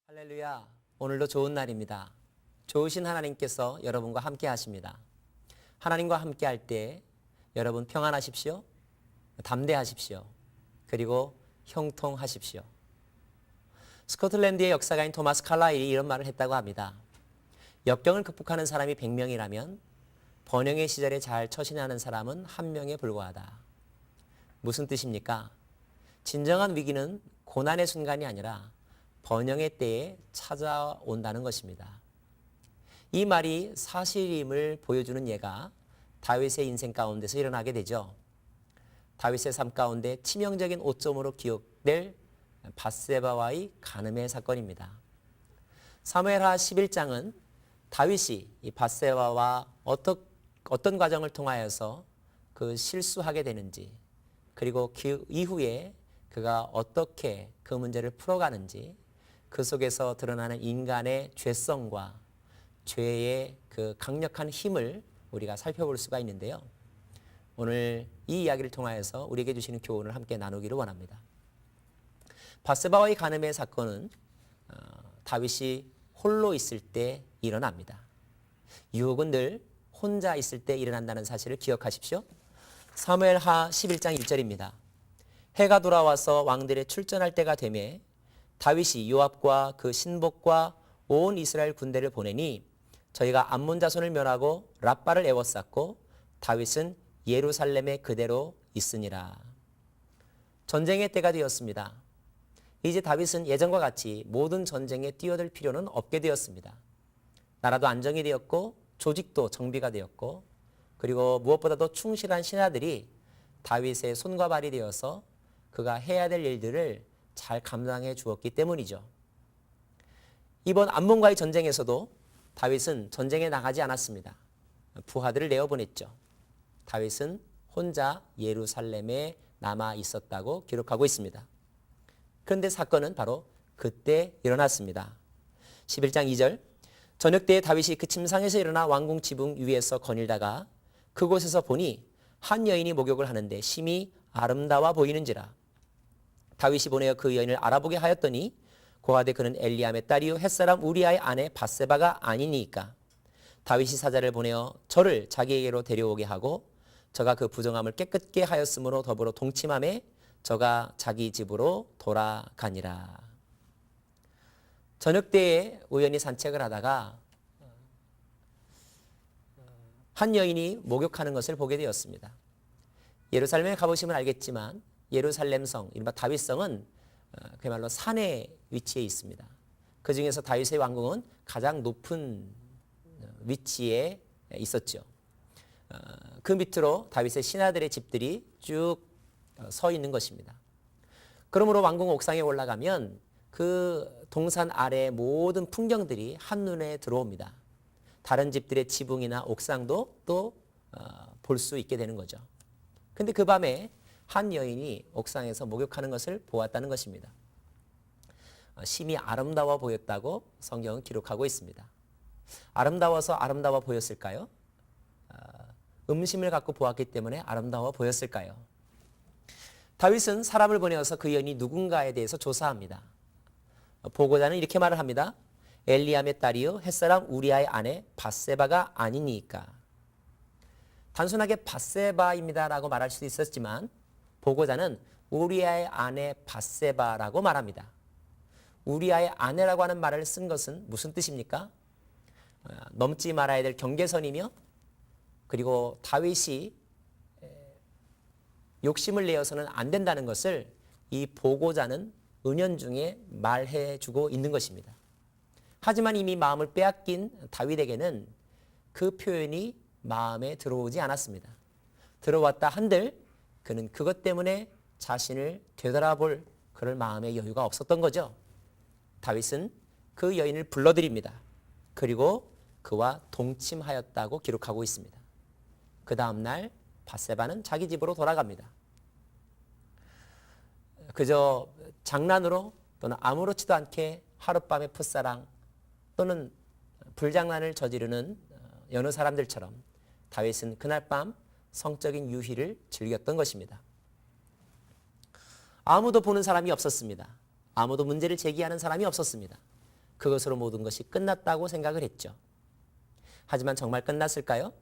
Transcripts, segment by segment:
할렐루야. 오늘도 좋은 날입니다. 좋으신 하나님께서 여러분과 함께 하십니다. 하나님과 함께 할 때 여러분 평안하십시오. 담대하십시오. 그리고 형통하십시오. 스코틀랜드의 역사가인 토마스 칼라일이 이런 말을 했다고 합니다. 역경을 극복하는 사람이 100명이라면 번영의 시절에 잘 처신하는 사람은 1명에 불과하다. 무슨 뜻입니까? 진정한 위기는 고난의 순간이 아니라 번영의 때에 찾아온다는 것입니다. 이 말이 사실임을 보여주는 예가 다윗의 인생 가운데서 일어나게 되죠. 다윗의 삶 가운데 치명적인 오점으로 기억될 밧세바와의 간음의 사건입니다. 사무엘하 11장은 다윗이 이 밧세바와 어떤 과정을 통하여서 그 실수하게 되는지, 그리고 그 이후에 그가 어떻게 그 문제를 풀어가는지, 그 속에서 드러나는 인간의 죄성과 죄의 그 강력한 힘을 우리가 살펴볼 수가 있는데요. 오늘 이 이야기를 통하여서 우리에게 주시는 교훈을 함께 나누기를 원합니다. 밧세바와의 간음의 사건은 다윗이 홀로 있을 때 일어납니다. 유혹은 늘 혼자 있을 때 일어난다는 사실을 기억하십시오. 사무엘하 11장 1절입니다. 해가 돌아와서 왕들의 출전할 때가 되매 다윗이 요압과 그 신복과 온 이스라엘 군대를 보내니 저희가 암몬 자손을 멸하고 랍바를 에워쌌고 다윗은 예루살렘에 그대로 있으니라. 전쟁의 때가 되었습니다. 이제 다윗은 예전과 같이 모든 전쟁에 뛰어들 필요는 없게 되었습니다. 나라도 안정이 되었고 조직도 정비가 되었고, 그리고 무엇보다도 충실한 신하들이 다윗의 손과 발이 되어서 그가 해야 될 일들을 잘 감당해 주었기 때문이죠. 이번 암몬과의 전쟁에서도 다윗은 전쟁에 나가지 않았습니다. 부하들을 내어보냈죠. 다윗은 혼자 예루살렘에 남아 있었다고 기록하고 있습니다. 그런데 사건은 바로 그때 일어났습니다. 11장 2절, 저녁 때에 다윗이 그 침상에서 일어나 왕궁 지붕 위에서 거닐다가 그곳에서 보니 한 여인이 목욕을 하는데 심히 아름다워 보이는지라. 다윗이 보내어 그 여인을 알아보게 하였더니 고하되 그는 엘리암의 딸이요 햇사람 우리아의 아내 밧세바가 아니니까. 다윗이 사자를 보내어 저를 자기에게로 데려오게 하고 저가 그 부정함을 깨끗게 하였으므로 더불어 동침함에 저가 자기 집으로 돌아가니라. 저녁 때에 우연히 산책을 하다가 한 여인이 목욕하는 것을 보게 되었습니다. 예루살렘에 가보시면 알겠지만 예루살렘 성, 이른바 다윗성은 그야말로 산에 위치해 있습니다. 그 중에서 다윗의 왕궁은 가장 높은 위치에 있었죠. 그 밑으로 다윗의 신하들의 집들이 쭉 서 있는 것입니다. 그러므로 왕궁 옥상에 올라가면 그 동산 아래의 모든 풍경들이 한눈에 들어옵니다. 다른 집들의 지붕이나 옥상도 또 볼 수 있게 되는 거죠. 근데 그 밤에 한 여인이 옥상에서 목욕하는 것을 보았다는 것입니다. 심히 아름다워 보였다고 성경은 기록하고 있습니다. 아름다워서 아름다워 보였을까요? 음심을 갖고 보았기 때문에 아름다워 보였을까요? 다윗은 사람을 보내어서 그 여인이 누군가에 대해서 조사합니다. 보고자는 이렇게 말을 합니다. 엘리암의 딸이요 햇사람 우리아의 아내 밧세바가 아니니까. 단순하게 밧세바입니다라고 말할 수도 있었지만 보고자는 우리아의 아내 밧세바라고 말합니다. 우리아의 아내라고 하는 말을 쓴 것은 무슨 뜻입니까? 넘지 말아야 될 경계선이며, 그리고 다윗이 욕심을 내어서는 안 된다는 것을 이 보고자는 은연중에 말해주고 있는 것입니다. 하지만 이미 마음을 빼앗긴 다윗에게는 그 표현이 마음에 들어오지 않았습니다. 들어왔다 한들 그는 그것 때문에 자신을 되돌아볼 그럴 마음의 여유가 없었던 거죠. 다윗은 그 여인을 불러들입니다. 그리고 그와 동침하였다고 기록하고 있습니다. 그 다음 날 밧세바는 자기 집으로 돌아갑니다. 그저 장난으로 또는 아무렇지도 않게 하룻밤의 풋사랑 또는 불장난을 저지르는 여느 사람들처럼 다윗은 그날 밤 성적인 유희를 즐겼던 것입니다. 아무도 보는 사람이 없었습니다. 아무도 문제를 제기하는 사람이 없었습니다. 그것으로 모든 것이 끝났다고 생각을 했죠. 하지만 정말 끝났을까요?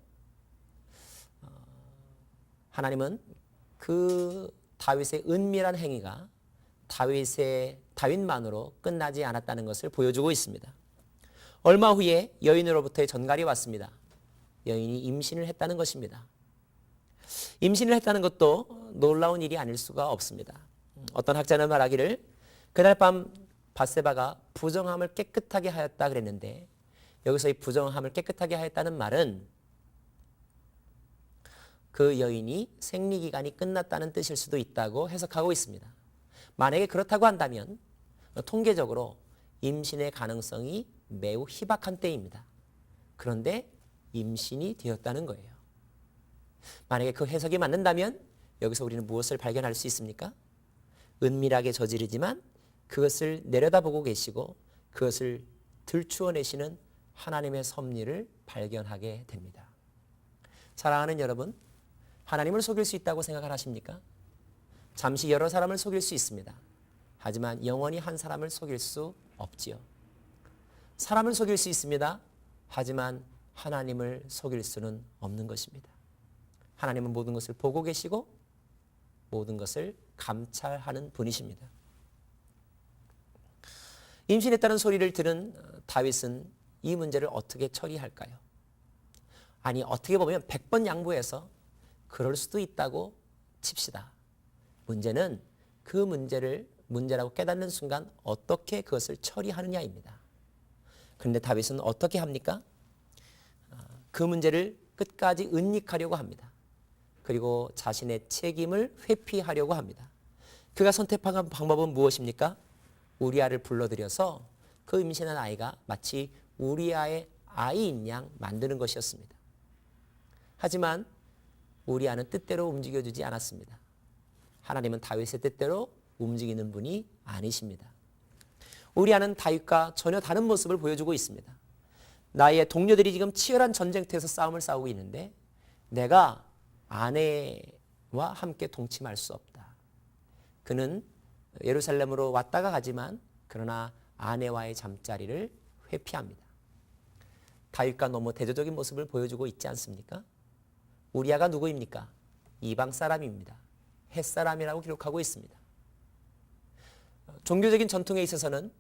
하나님은 그 다윗의 은밀한 행위가 다윗만으로 끝나지 않았다는 것을 보여주고 있습니다. 얼마 후에 여인으로부터의 전갈이 왔습니다. 여인이 임신을 했다는 것입니다. 임신을 했다는 것도 놀라운 일이 아닐 수가 없습니다. 어떤 학자는 말하기를 그날 밤 밧세바가 부정함을 깨끗하게 하였다 그랬는데, 여기서 이 부정함을 깨끗하게 하였다는 말은 그 여인이 생리기간이 끝났다는 뜻일 수도 있다고 해석하고 있습니다. 만약에 그렇다고 한다면 통계적으로 임신의 가능성이 매우 희박한 때입니다. 그런데 임신이 되었다는 거예요. 만약에 그 해석이 맞는다면 여기서 우리는 무엇을 발견할 수 있습니까? 은밀하게 저지르지만 그것을 내려다보고 계시고 그것을 들추어내시는 하나님의 섭리를 발견하게 됩니다. 사랑하는 여러분, 하나님을 속일 수 있다고 생각을 하십니까? 잠시 여러 사람을 속일 수 있습니다. 하지만 영원히 한 사람을 속일 수 없지요. 사람을 속일 수 있습니다. 하지만 하나님을 속일 수는 없는 것입니다. 하나님은 모든 것을 보고 계시고 모든 것을 감찰하는 분이십니다. 임신했다는 소리를 들은 다윗은 이 문제를 어떻게 처리할까요? 아니, 어떻게 보면 100번 양보해서 그럴 수도 있다고 칩시다. 문제는 그 문제라고 깨닫는 순간 어떻게 그것을 처리하느냐입니다. 그런데 다윗은 어떻게 합니까? 그 문제를 끝까지 은닉하려고 합니다. 그리고 자신의 책임을 회피하려고 합니다. 그가 선택한 방법은 무엇입니까? 우리아를 불러들여서 그 임신한 아이가 마치 우리아의 아이인 양 만드는 것이었습니다. 하지만 우리아는 뜻대로 움직여주지 않았습니다. 하나님은 다윗의 뜻대로 움직이는 분이 아니십니다. 우리아는 다윗과 전혀 다른 모습을 보여주고 있습니다. 나의 동료들이 지금 치열한 전쟁터에서 싸움을 싸우고 있는데 내가 아내와 함께 동침할 수 없다. 그는 예루살렘으로 왔다가 가지만 그러나 아내와의 잠자리를 회피합니다. 다윗과 너무 대조적인 모습을 보여주고 있지 않습니까? 우리아가 누구입니까? 이방 사람입니다. 햇사람이라고 기록하고 있습니다. 종교적인 전통에 있어서는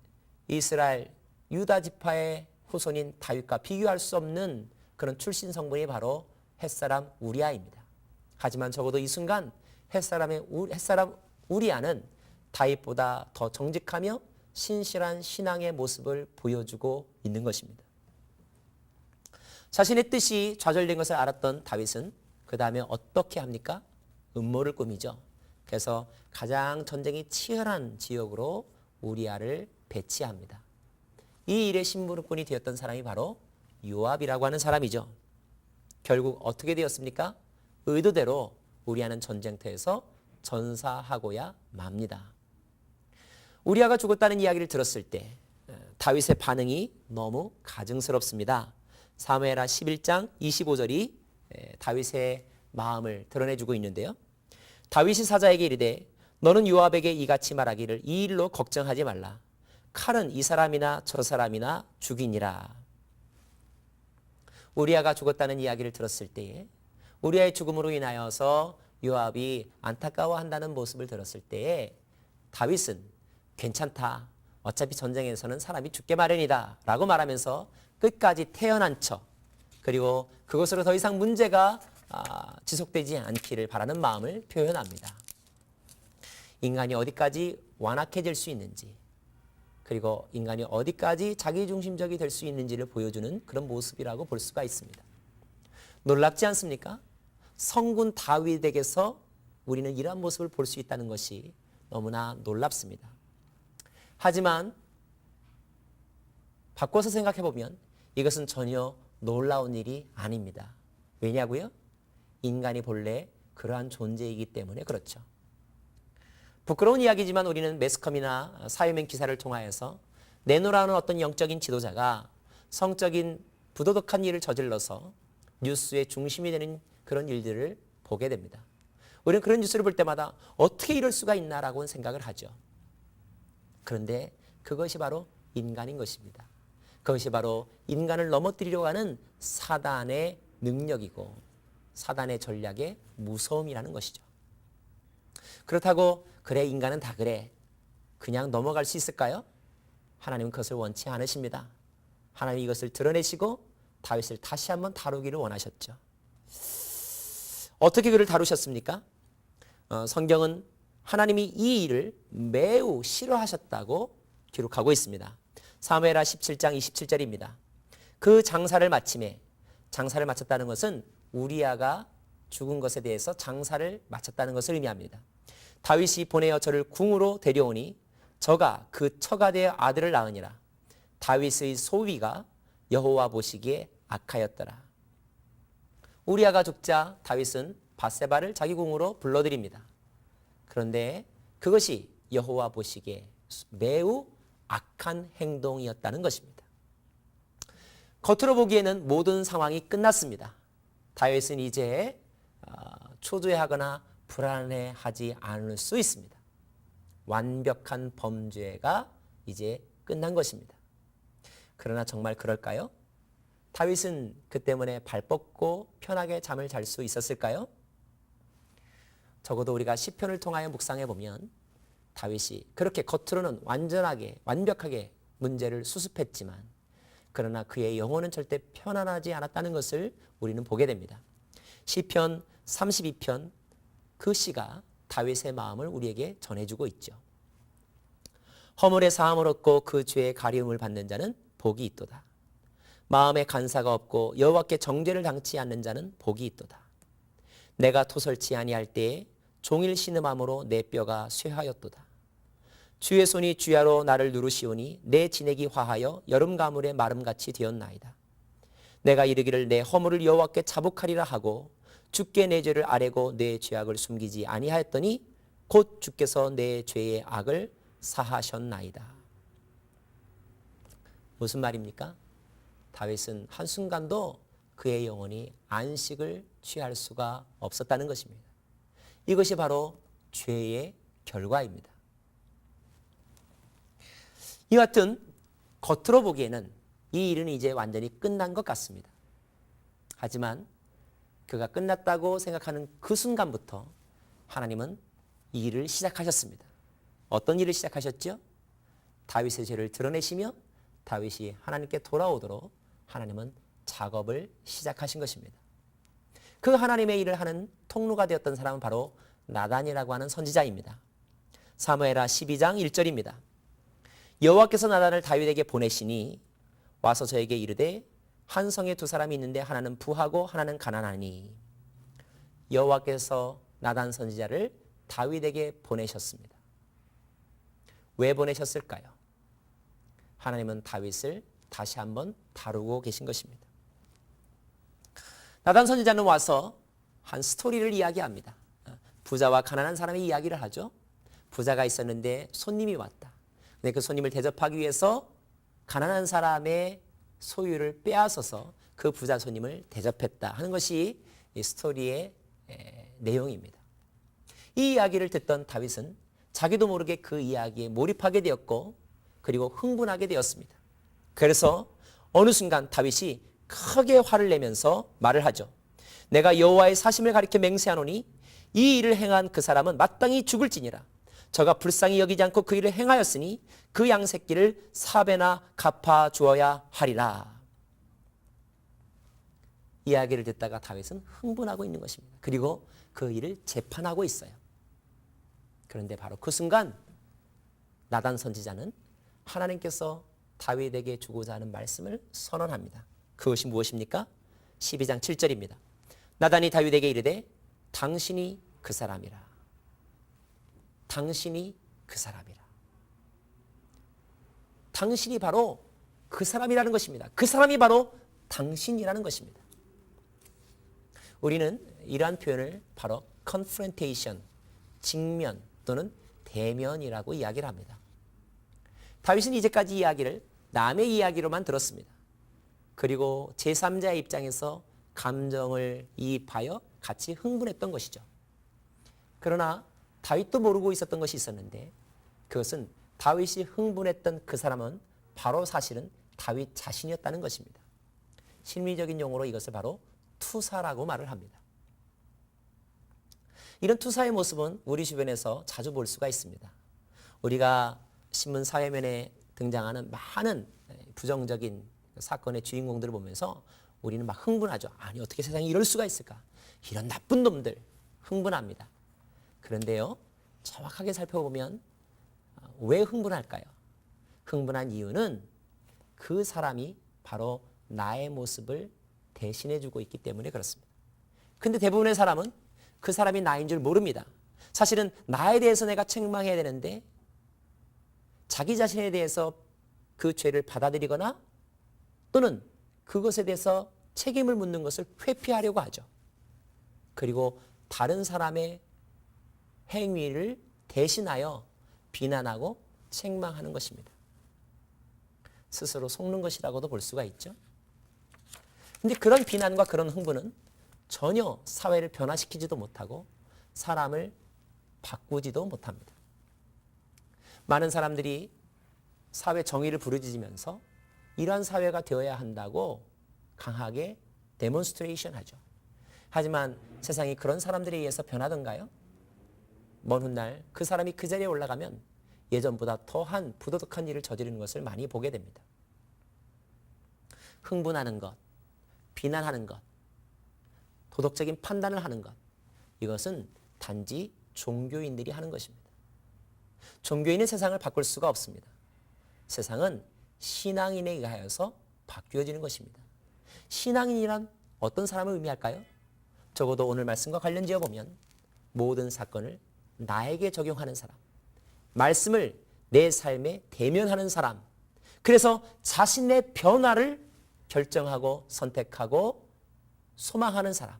이스라엘 유다 지파의 후손인 다윗과 비교할 수 없는 그런 출신 성분이 바로 햇사람 우리아입니다. 하지만 적어도 이 순간 햇사람 우리아는 다윗보다 더 정직하며 신실한 신앙의 모습을 보여주고 있는 것입니다. 자신의 뜻이 좌절된 것을 알았던 다윗은 그 다음에 어떻게 합니까? 음모를 꾸미죠. 그래서 가장 전쟁이 치열한 지역으로 우리아를 배치합니다. 이 일의 심부름꾼이 되었던 사람이 바로 요압이라고 하는 사람이죠. 결국 어떻게 되었습니까? 의도대로 우리아는 전쟁터에서 전사하고야 맙니다. 우리아가 죽었다는 이야기를 들었을 때 다윗의 반응이 너무 가증스럽습니다. 사무엘하 11장 25절이 다윗의 마음을 드러내주고 있는데요. 다윗이 사자에게 이르되 너는 요압에게 이같이 말하기를 이 일로 걱정하지 말라. 칼은 이 사람이나 저 사람이나 죽이니라. 우리아가 죽었다는 이야기를 들었을 때에 우리아의 죽음으로 인하여서 요압이 안타까워한다는 모습을 들었을 때에 다윗은 괜찮다. 어차피 전쟁에서는 사람이 죽게 마련이다. 라고 말하면서 끝까지 태연한 척, 그리고 그것으로 더 이상 문제가 지속되지 않기를 바라는 마음을 표현합니다. 인간이 어디까지 완악해질 수 있는지, 그리고 인간이 어디까지 자기중심적이 될 수 있는지를 보여주는 그런 모습이라고 볼 수가 있습니다. 놀랍지 않습니까? 성군 다윗에게서 우리는 이러한 모습을 볼 수 있다는 것이 너무나 놀랍습니다. 하지만 바꿔서 생각해 보면 이것은 전혀 놀라운 일이 아닙니다. 왜냐고요? 인간이 본래 그러한 존재이기 때문에 그렇죠. 부끄러운 이야기지만 우리는 매스컴이나 사회면 기사를 통하여서 내노라는 어떤 영적인 지도자가 성적인 부도덕한 일을 저질러서 뉴스의 중심이 되는 그런 일들을 보게 됩니다. 우리는 그런 뉴스를 볼 때마다 어떻게 이럴 수가 있나라고 생각을 하죠. 그런데 그것이 바로 인간인 것입니다. 그것이 바로 인간을 넘어뜨리려고 하는 사단의 능력이고 사단의 전략의 무서움이라는 것이죠. 그렇다고 그래 인간은 다 그래 그냥 넘어갈 수 있을까요? 하나님은 그것을 원치 않으십니다. 하나님이 이것을 드러내시고 다윗을 다시 한번 다루기를 원하셨죠. 어떻게 그를 다루셨습니까? 성경은 하나님이 이 일을 매우 싫어하셨다고 기록하고 있습니다. 사무엘하 17장 27절입니다. 그 장사를 마침에, 장사를 마쳤다는 것은 우리아가 죽은 것에 대해서 장사를 마쳤다는 것을 의미합니다. 다윗이 보내어 저를 궁으로 데려오니 저가 그 처가 되어 아들을 낳으니라. 다윗의 소위가 여호와 보시기에 악하였더라. 우리아가 죽자 다윗은 밧세바를 자기 궁으로 불러들입니다. 그런데 그것이 여호와 보시기에 매우 악한 행동이었다는 것입니다. 겉으로 보기에는 모든 상황이 끝났습니다. 다윗은 이제 초조해하거나 불안해하지 않을 수 있습니다. 완벽한 범죄가 이제 끝난 것입니다. 그러나 정말 그럴까요? 다윗은 그 때문에 발 뻗고 편하게 잠을 잘 수 있었을까요? 적어도 우리가 시편을 통하여 묵상해 보면 다윗이 그렇게 겉으로는 완벽하게 문제를 수습했지만 그러나 그의 영혼은 절대 편안하지 않았다는 것을 우리는 보게 됩니다. 시편 32편 그 시가 다윗의 마음을 우리에게 전해주고 있죠. 허물의 사함을 얻고 그 죄의 가리움을 받는 자는 복이 있도다. 마음에 간사가 없고 여호와께 정죄를 당치 않는 자는 복이 있도다. 내가 토설치 아니할 때에 종일 신음함으로 내 뼈가 쇠하였도다. 주의 손이 주야로 나를 누르시오니 내 진액이 화하여 여름 가물의 마름같이 되었나이다. 내가 이르기를 내 허물을 여호와께 자복하리라 하고 주께 내 죄를 아뢰고 내 죄악을 숨기지 아니하였더니 곧 주께서 내 죄의 악을 사하셨나이다. 무슨 말입니까? 다윗은 한순간도 그의 영혼이 안식을 취할 수가 없었다는 것입니다. 이것이 바로 죄의 결과입니다. 이와 같은 겉으로 보기에는 이 일은 이제 완전히 끝난 것 같습니다. 하지만 그가 끝났다고 생각하는 그 순간부터 하나님은 이 일을 시작하셨습니다. 어떤 일을 시작하셨죠? 다윗의 죄를 드러내시며 다윗이 하나님께 돌아오도록 하나님은 작업을 시작하신 것입니다. 그 하나님의 일을 하는 통로가 되었던 사람은 바로 나단이라고 하는 선지자입니다. 사무엘하 12장 1절입니다. 여호와께서 나단을 다윗에게 보내시니 와서 저에게 이르되 한 성에 두 사람이 있는데 하나는 부하고 하나는 가난하니. 여호와께서 나단 선지자를 다윗에게 보내셨습니다. 왜 보내셨을까요? 하나님은 다윗을 다시 한번 다루고 계신 것입니다. 나단 선지자는 와서 한 스토리를 이야기합니다. 부자와 가난한 사람이 이야기를 하죠. 부자가 있었는데 손님이 왔다. 근데 그 손님을 대접하기 위해서 가난한 사람의 소유를 빼앗아서 그 부자 손님을 대접했다 하는 것이 이 스토리의 내용입니다. 이 이야기를 듣던 다윗은 자기도 모르게 그 이야기에 몰입하게 되었고 그리고 흥분하게 되었습니다. 그래서 어느 순간 다윗이 크게 화를 내면서 말을 하죠. 내가 여호와의 사심을 가리켜 맹세하노니 이 일을 행한 그 사람은 마땅히 죽을지니라. 저가 불쌍히 여기지 않고 그 일을 행하였으니 그 양새끼를 4배나 갚아 주어야 하리라. 이야기를 듣다가 다윗은 흥분하고 있는 것입니다. 그리고 그 일을 재판하고 있어요. 그런데 바로 그 순간 나단 선지자는 하나님께서 다윗에게 주고자 하는 말씀을 선언합니다. 그것이 무엇입니까? 12장 7절입니다. 나단이 다윗에게 이르되 당신이 그 사람이라. 당신이 그 사람이라. 당신이 바로 그 사람이라는 것입니다. 그 사람이 바로 당신이라는 것입니다. 우리는 이러한 표현을 바로 confrontation, 직면 또는 대면이라고 이야기를 합니다. 다윗은 이제까지 이야기를 남의 이야기로만 들었습니다. 그리고 제3자의 입장에서 감정을 이입하여 같이 흥분했던 것이죠. 그러나 다윗도 모르고 있었던 것이 있었는데 그것은 다윗이 흥분했던 그 사람은 바로 사실은 다윗 자신이었다는 것입니다. 심리적인 용어로 이것을 바로 투사라고 말을 합니다. 이런 투사의 모습은 우리 주변에서 자주 볼 수가 있습니다. 우리가 신문 사회면에 등장하는 많은 부정적인 사건의 주인공들을 보면서 우리는 막 흥분하죠. 아니 어떻게 세상에 이럴 수가 있을까? 이런 나쁜 놈들 흥분합니다. 그런데요, 정확하게 살펴보면 왜 흥분할까요? 흥분한 이유는 그 사람이 바로 나의 모습을 대신해주고 있기 때문에 그렇습니다. 근데 대부분의 사람은 그 사람이 나인 줄 모릅니다. 사실은 나에 대해서 내가 책망해야 되는데 자기 자신에 대해서 그 죄를 받아들이거나 또는 그것에 대해서 책임을 묻는 것을 회피하려고 하죠. 그리고 다른 사람의 행위를 대신하여 비난하고 책망하는 것입니다. 스스로 속는 것이라고도 볼 수가 있죠. 근데 그런 비난과 그런 흥분은 전혀 사회를 변화시키지도 못하고 사람을 바꾸지도 못합니다. 많은 사람들이 사회 정의를 부르짖으면서 이러한 사회가 되어야 한다고 강하게 데몬스트레이션 하죠. 하지만 세상이 그런 사람들에 의해서 변하던가요? 먼 훗날 그 사람이 그 자리에 올라가면 예전보다 더한 부도덕한 일을 저지르는 것을 많이 보게 됩니다. 흥분하는 것, 비난하는 것, 도덕적인 판단을 하는 것, 이것은 단지 종교인들이 하는 것입니다. 종교인은 세상을 바꿀 수가 없습니다. 세상은 신앙인에 의하여서 바뀌어지는 것입니다. 신앙인이란 어떤 사람을 의미할까요? 적어도 오늘 말씀과 관련지어 보면 모든 사건을 나에게 적용하는 사람, 말씀을 내 삶에 대면하는 사람, 그래서 자신의 변화를 결정하고 선택하고 소망하는 사람,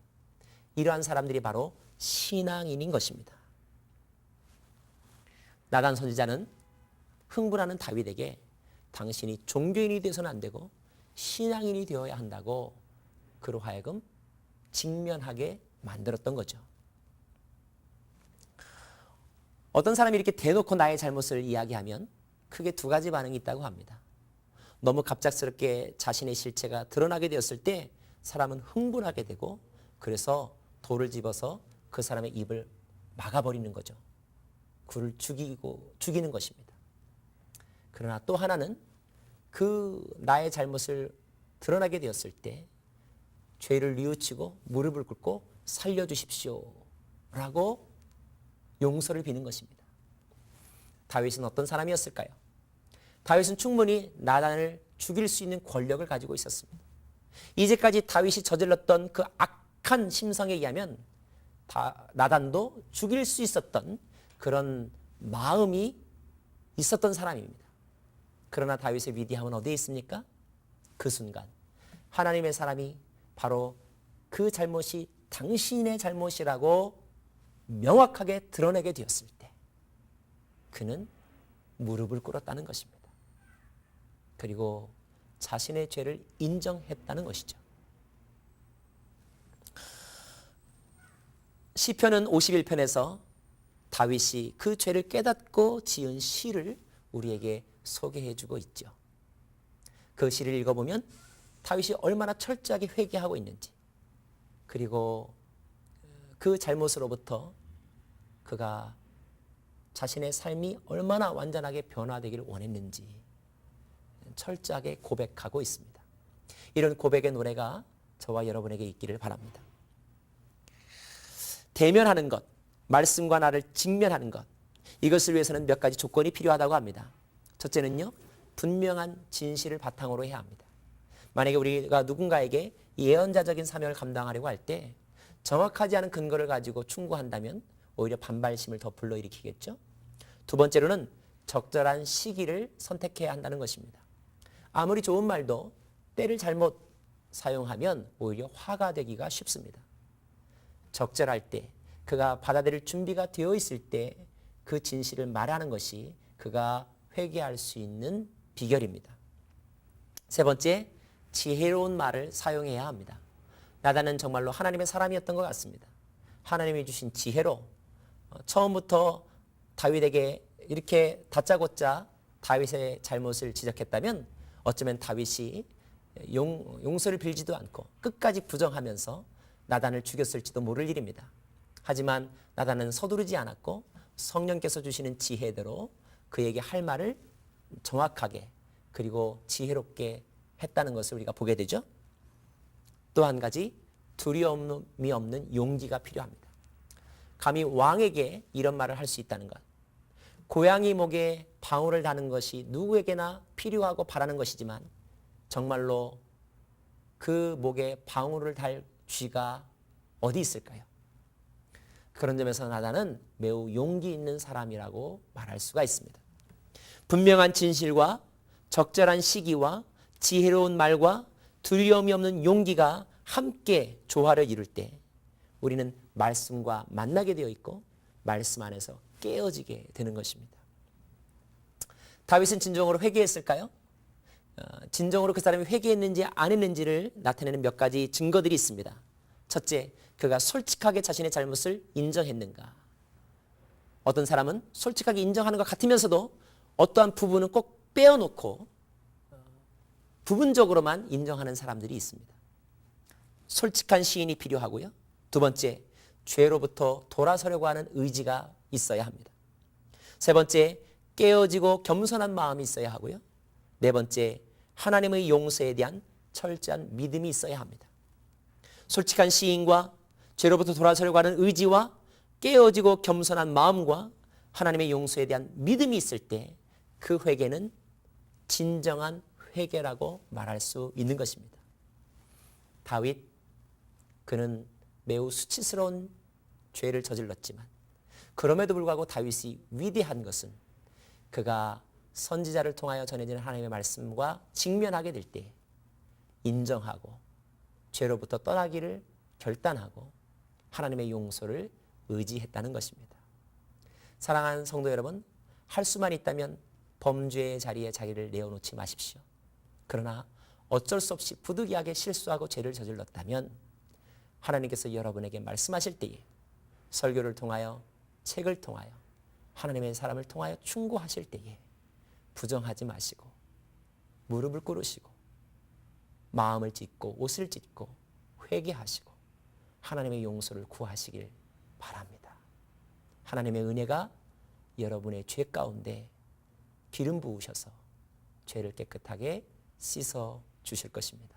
이러한 사람들이 바로 신앙인인 것입니다. 나단 선지자는 흥분하는 다윗에게 당신이 종교인이 되어서는 안 되고 신앙인이 되어야 한다고 그로 하여금 직면하게 만들었던 거죠. 어떤 사람이 이렇게 대놓고 나의 잘못을 이야기하면 크게 두 가지 반응이 있다고 합니다. 너무 갑작스럽게 자신의 실체가 드러나게 되었을 때 사람은 흥분하게 되고 그래서 돌을 집어서 그 사람의 입을 막아버리는 거죠. 그를 죽이는 것입니다. 그러나 또 하나는 그 나의 잘못을 드러나게 되었을 때 죄를 뉘우치고 무릎을 꿇고 살려주십시오 라고 용서를 비는 것입니다. 다윗은 어떤 사람이었을까요? 다윗은 충분히 나단을 죽일 수 있는 권력을 가지고 있었습니다. 이제까지 다윗이 저질렀던 그 악한 심성에 의하면 나단도 죽일 수 있었던 그런 마음이 있었던 사람입니다. 그러나 다윗의 위대함은 어디에 있습니까? 그 순간 하나님의 사람이 바로 그 잘못이 당신의 잘못이라고 명확하게 드러내게 되었을 때 그는 무릎을 꿇었다는 것입니다. 그리고 자신의 죄를 인정했다는 것이죠. 시편은 51편에서 다윗이 그 죄를 깨닫고 지은 시를 우리에게 소개해주고 있죠. 그 시를 읽어보면 다윗이 얼마나 철저하게 회개하고 있는지, 그리고 그 잘못으로부터 그가 자신의 삶이 얼마나 완전하게 변화되기를 원했는지 철저하게 고백하고 있습니다. 이런 고백의 노래가 저와 여러분에게 있기를 바랍니다. 대면하는 것, 말씀과 나를 직면하는 것, 이것을 위해서는 몇 가지 조건이 필요하다고 합니다. 첫째는요, 분명한 진실을 바탕으로 해야 합니다. 만약에 우리가 누군가에게 예언자적인 사명을 감당하려고 할 때 정확하지 않은 근거를 가지고 충고한다면 오히려 반발심을 더 불러일으키겠죠. 두 번째로는 적절한 시기를 선택해야 한다는 것입니다. 아무리 좋은 말도 때를 잘못 사용하면 오히려 화가 되기가 쉽습니다. 적절할 때, 그가 받아들일 준비가 되어 있을 때 그 진실을 말하는 것이 그가 회개할 수 있는 비결입니다. 세 번째, 지혜로운 말을 사용해야 합니다. 나단은 정말로 하나님의 사람이었던 것 같습니다. 하나님이 주신 지혜로 처음부터 다윗에게 이렇게 다짜고짜 다윗의 잘못을 지적했다면 어쩌면 다윗이 용서를 빌지도 않고 끝까지 부정하면서 나단을 죽였을지도 모를 일입니다. 하지만 나단은 서두르지 않았고 성령께서 주시는 지혜대로 그에게 할 말을 정확하게 그리고 지혜롭게 했다는 것을 우리가 보게 되죠. 또 한 가지, 두려움이 없는 용기가 필요합니다. 감히 왕에게 이런 말을 할 수 있다는 것. 고양이 목에 방울을 다는 것이 누구에게나 필요하고 바라는 것이지만 정말로 그 목에 방울을 달 쥐가 어디 있을까요? 그런 점에서 나단은 매우 용기 있는 사람이라고 말할 수가 있습니다. 분명한 진실과 적절한 시기와 지혜로운 말과 두려움이 없는 용기가 함께 조화를 이룰 때 우리는 말씀과 만나게 되어 있고 말씀 안에서 깨어지게 되는 것입니다. 다윗은 진정으로 회개했을까요? 진정으로 그 사람이 회개했는지 안 했는지를 나타내는 몇 가지 증거들이 있습니다. 첫째, 그가 솔직하게 자신의 잘못을 인정했는가. 어떤 사람은 솔직하게 인정하는 것 같으면서도 어떠한 부분은 꼭 빼어놓고 부분적으로만 인정하는 사람들이 있습니다. 솔직한 시인이 필요하고요. 두 번째, 죄로부터 돌아서려고 하는 의지가 있어야 합니다. 세 번째, 깨어지고 겸손한 마음이 있어야 하고요. 네 번째, 하나님의 용서에 대한 철저한 믿음이 있어야 합니다. 솔직한 시인과 죄로부터 돌아서려고 하는 의지와 깨어지고 겸손한 마음과 하나님의 용서에 대한 믿음이 있을 때 그 회개는 진정한 회개라고 말할 수 있는 것입니다. 다윗, 그는 매우 수치스러운 죄를 저질렀지만 그럼에도 불구하고 다윗이 위대한 것은 그가 선지자를 통하여 전해지는 하나님의 말씀과 직면하게 될 때 인정하고 죄로부터 떠나기를 결단하고 하나님의 용서를 의지했다는 것입니다. 사랑하는 성도 여러분, 할 수만 있다면 범죄의 자리에 자기를 내어놓지 마십시오. 그러나 어쩔 수 없이 부득이하게 실수하고 죄를 저질렀다면 하나님께서 여러분에게 말씀하실 때에 설교를 통하여 책을 통하여 하나님의 사람을 통하여 충고하실 때에 부정하지 마시고 무릎을 꿇으시고 마음을 찢고 옷을 찢고 회개하시고 하나님의 용서를 구하시길 바랍니다. 하나님의 은혜가 여러분의 죄 가운데 기름 부으셔서 죄를 깨끗하게 씻어 주실 것입니다.